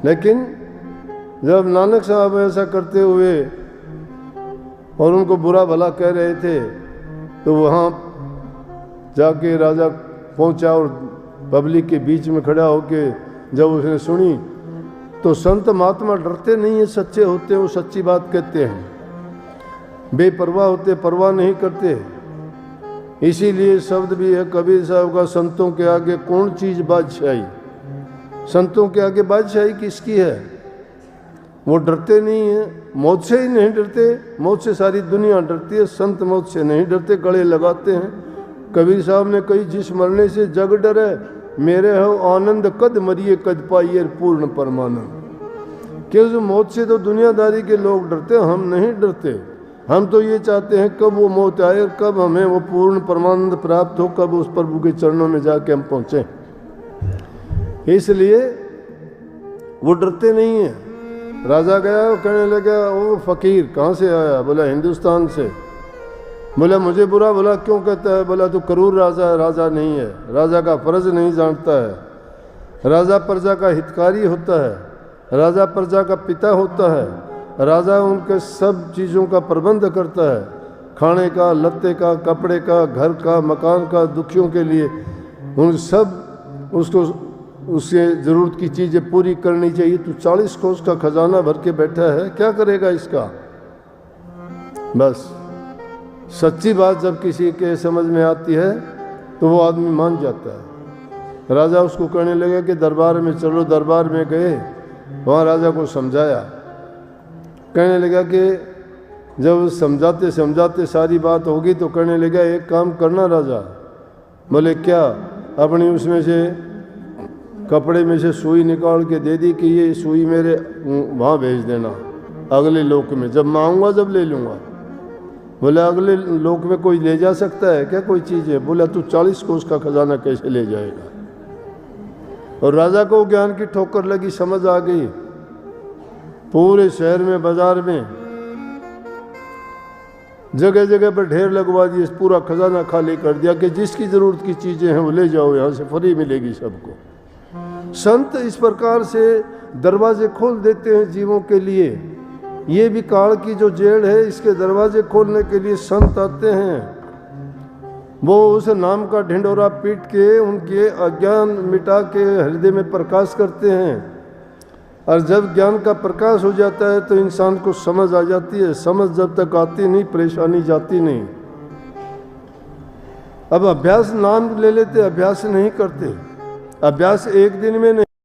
लेकिन जब नानक साहब ऐसा करते हुए और उनको बुरा भला कह रहे थे तो वहाँ जाके राजा पहुँचा और पब्लिक के बीच में खड़ा होके जब उसने सुनी तो संत महात्मा डरते नहीं है, सच्चे होते हैं, वो सच्ची बात कहते हैं, बेपरवाह होते, परवाह नहीं करते। इसीलिए शब्द भी है कबीर साहब का, संतों के आगे कौन चीज़ बादशाही। संतों के आगे बादशाही किसकी है? वो डरते नहीं है, मौत से ही नहीं डरते। मौत से सारी दुनिया डरती है, संत मौत से नहीं डरते, गले लगाते हैं। कबीर साहब ने कही जिस मरने से जग डरे, मेरे हो आनंद कद मरिए कद पाइए पूर्ण परमानंद। क्योंकि मौत से तो दुनियादारी के लोग डरते, हम नहीं डरते। हम तो ये चाहते हैं कब वो मौत आए और कब हमें वो पूर्ण परमानंद प्राप्त हो, कब उस प्रभु के चरणों में जाके हम पहुँचें। इसलिए वो डरते नहीं हैं। राजा गया, कहने लगा वो फकीर कहाँ से आया? बोला हिंदुस्तान से। बोला मुझे बुरा भला क्यों कहता है? बोला तो क्रूर राजा है, राजा नहीं है, राजा का फर्ज नहीं जानता है। राजा प्रजा का हितकारी होता है, राजा प्रजा का पिता होता है, राजा उनके सब चीज़ों का प्रबंध करता है, खाने का, लत्ते का, कपड़े का, घर का, मकान का, दुखियों के लिए उन सब उसको उसके ज़रूरत की चीज़ें पूरी करनी चाहिए। तो 40 कोस का खजाना भर के बैठा है, क्या करेगा इसका? बस सच्ची बात जब किसी के समझ में आती है तो वो आदमी मान जाता है। राजा उसको कहने लगा कि दरबार में चलो। दरबार में गए, वहाँ राजा को समझाया। कहने लगा कि जब समझाते समझाते सारी बात होगी तो कहने लगा एक काम करना राजा। बोले क्या? अपनी उसमें से कपड़े में से सुई निकाल के दे दी कि ये सुई मेरे वहाँ भेज देना अगले लोक में, जब मैं आऊँगा जब ले लूँगा। बोले अगले लोक में कोई ले जा सकता है क्या कोई चीज़ है? बोला तू 40 कोस का खजाना कैसे ले जाएगा? और राजा को ज्ञान की ठोकर लगी, समझ आ गई। पूरे शहर में, बाजार में, जगह जगह पर ढेर लगवा दिए, पूरा खजाना खाली कर दिया कि जिसकी ज़रूरत की चीज़ें हैं वो ले जाओ, यहाँ से फ्री मिलेगी सबको। संत इस प्रकार से दरवाजे खोल देते हैं जीवों के लिए। ये भी काल की जो जेल है, इसके दरवाजे खोलने के लिए संत आते हैं। वो उस नाम का ढिंढोरा पीट के उनके अज्ञान मिटा के हृदय में प्रकाश करते हैं। और जब ज्ञान का प्रकाश हो जाता है तो इंसान को समझ आ जाती है। समझ जब तक आती नहीं, परेशानी जाती नहीं। अब अभ्यास नाम ले लेते, अभ्यास नहीं करते। अभ्यास एक दिन में नहीं।